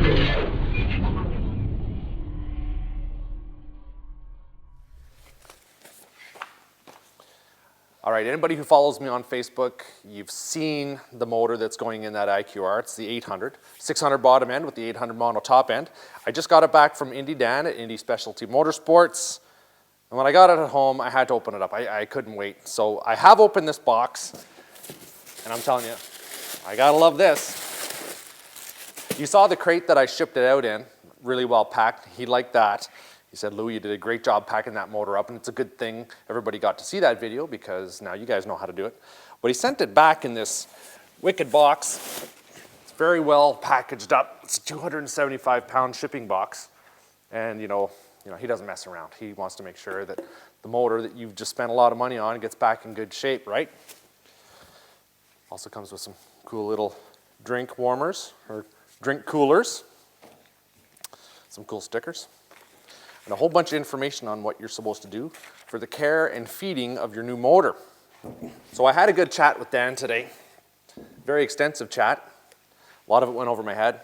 All right, anybody who follows me on Facebook, you've seen the motor that's going in that IQR. It's the 800, 600 bottom end with the 800 mono top end. I just got it back from Indy Dan at Indy Specialty Motorsports. And when I got it at home, I had to open it up. I couldn't wait. So I have opened this box, and I'm telling you, I gotta love this. You saw the crate that I shipped it out in, really well packed. He liked that. He said, Lou, you did a great job packing that motor up, and it's a good thing everybody got to see that video because now you guys know how to do it. But he sent it back in this wicked box. It's very well packaged up. It's a 275-pound shipping box. And you know, he doesn't mess around. He wants to make sure that the motor that you've just spent a lot of money on gets back in good shape, right? Also comes with some cool little drink warmers or drink coolers. Some cool stickers. And a whole bunch of information on what you're supposed to do for the care and feeding of your new motor. So I had a good chat with Dan today. Very extensive chat. A lot of it went over my head.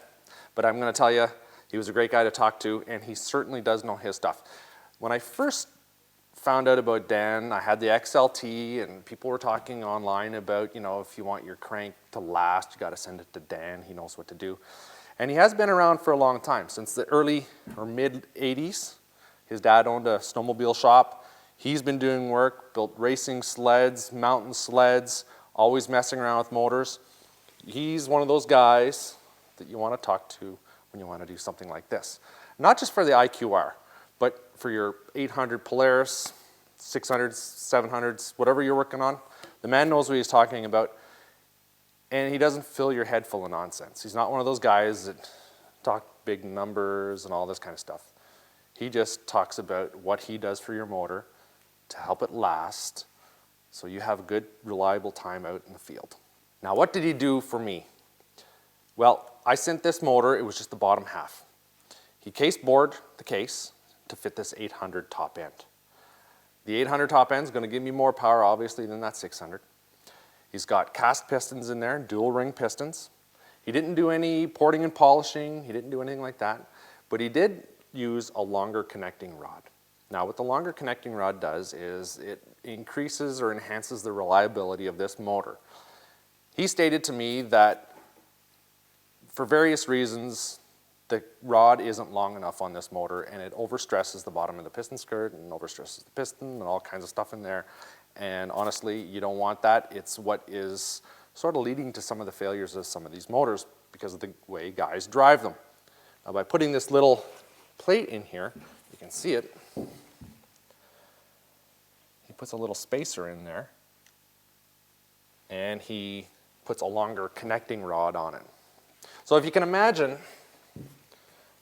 But I'm going to tell you, he was a great guy to talk to, and he certainly does know his stuff. When I first found out about Dan, I had the XLT, and people were talking online about, if you want your crank to last, you got to send it to Dan. He knows what to do. And he has been around for a long time, since the early or mid-'80s. His dad owned a snowmobile shop. He's been doing work, built racing sleds, mountain sleds, always messing around with motors. He's one of those guys that you want to talk to when you want to do something like this. Not just for the IQR, but for your 800 Polaris, 600s, 700s, whatever you're working on. The man knows what he's talking about, and he doesn't fill your head full of nonsense. He's not one of those guys that talk big numbers and all this kind of stuff. He just talks about what he does for your motor to help it last so you have a good, reliable time out in the field. Now, what did he do for me? Well, I sent this motor, it was just the bottom half. He case bored the case to fit this 800 top end. The 800 top end is going to give me more power, obviously, than that 600. He's got cast pistons in there, dual ring pistons. He didn't do any porting and polishing. He didn't do anything like that. But he did use a longer connecting rod. Now, what the longer connecting rod does is it increases or enhances the reliability of this motor. He stated to me that for various reasons, the rod isn't long enough on this motor, and it overstresses the bottom of the piston skirt and overstresses the piston and all kinds of stuff in there. And honestly, you don't want that. It's what is sort of leading to some of the failures of some of these motors because of the way guys drive them. Now, by putting this little plate in here, you can see it. He puts a little spacer in there, and he puts a longer connecting rod on it. So if you can imagine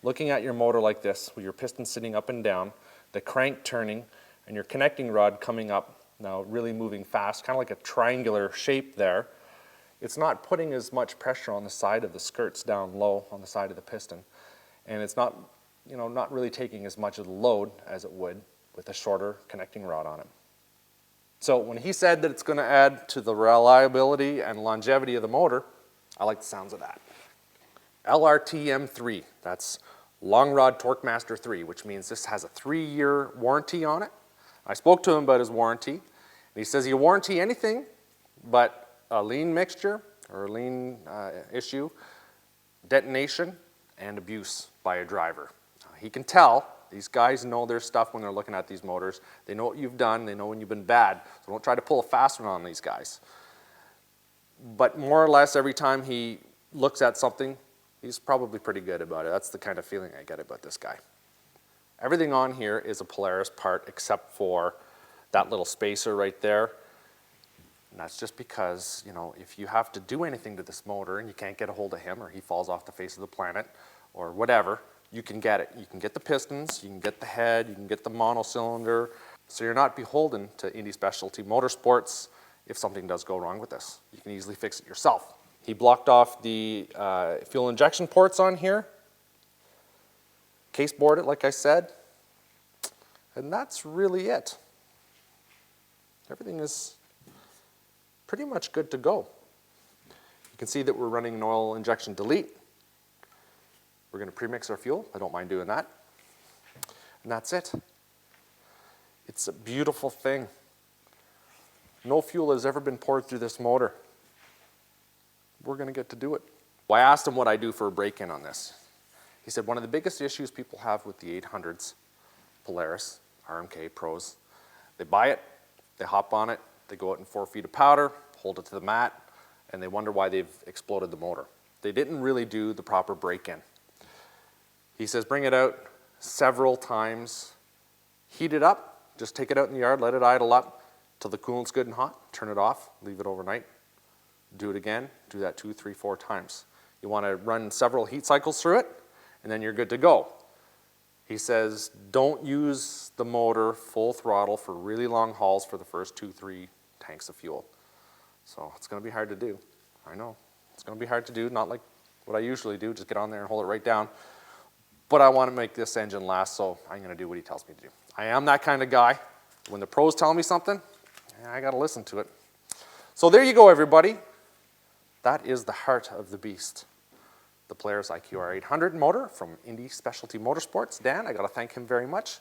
looking at your motor like this, with your piston sitting up and down, the crank turning, and your connecting rod coming up, now really moving fast, kind of like a triangular shape there, it's not putting as much pressure on the side of the skirts down low on the side of the piston, and it's not not really taking as much of the load as it would with a shorter connecting rod on it. So when he said that it's going to add to the reliability and longevity of the motor, I like the sounds of that. LRTM3, that's Long Rod Torque Master 3, which means this has a 3-year warranty on it. I spoke to him about his warranty, and he says he'll warranty anything but a lean mixture or a lean issue, detonation, and abuse by a driver. He can tell. These guys know their stuff when they're looking at these motors. They know what you've done. They know when you've been bad. So don't try to pull a fast one on these guys. But more or less, every time he looks at something, he's probably pretty good about it. That's the kind of feeling I get about this guy. Everything on here is a Polaris part except for that little spacer right there. And that's just because, if you have to do anything to this motor and you can't get a hold of him or he falls off the face of the planet or whatever, you can get it. You can get the pistons, you can get the head, you can get the monocylinder. So you're not beholden to Indy Specialty Motorsports if something does go wrong with this. You can easily fix it yourself. He blocked off the fuel injection ports on here. Case board it, like I said. And that's really it. Everything is pretty much good to go. You can see that we're running an oil injection delete. We're We're going to premix our fuel. I don't mind doing that. And that's it. It's a beautiful thing. No fuel has ever been poured through this motor. We're going to get to do it. Well, I asked him what I do for a break-in on this. He said one of the biggest issues people have with the 800s, Polaris, RMK, Pros, they buy it, they hop on it, they go out in 4 feet of powder, hold it to the mat, and they wonder why they've exploded the motor. They didn't really do the proper break-in. He says bring it out several times, heat it up, just take it out in the yard, let it idle up till the coolant's good and hot, turn it off, leave it overnight, do it again, do that 2, 3, 4 times. You want to run several heat cycles through it, and then you're good to go. He says don't use the motor full throttle for really long hauls for the first 2, 3 tanks of fuel. So it's going to be hard to do. I know. It's going to be hard to do, not like what I usually do, just get on there and hold it right down. But I want to make this engine last, so I'm going to do what he tells me to do. I am that kind of guy. When the pros tell me something, I got to listen to it. So there you go, everybody. That is the heart of the beast. The Polaris IQR 800 motor from Indy Specialty Motorsports. Dan, I got to thank him very much.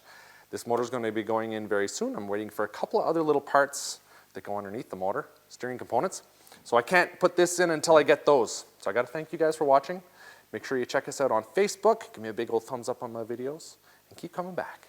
This motor is going to be going in very soon. I'm waiting for a couple of other little parts that go underneath the motor, steering components. So I can't put this in until I get those. So I got to thank you guys for watching. Make sure you check us out on Facebook. Give me a big old thumbs up on my videos. And keep coming back.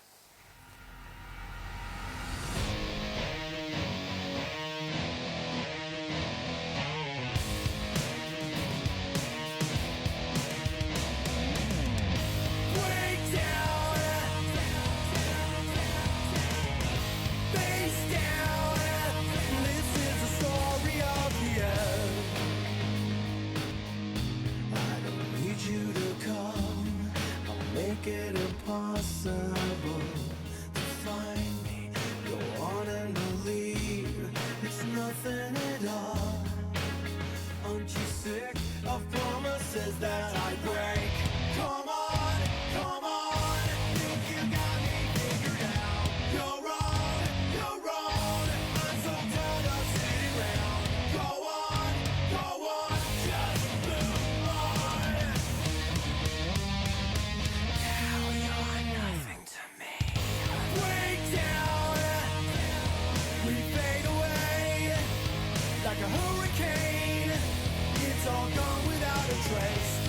Make it impossible to find me. Go on and believe it's nothing at all. Aren't you sick of promises that I break? Come on, come on. Think you got me figured out. You're wrong. I'm so tired of sitting around. Go on, just move on. Now you're nothing to me. Break down, we fade away like a hurricane. It's all gone without a trace.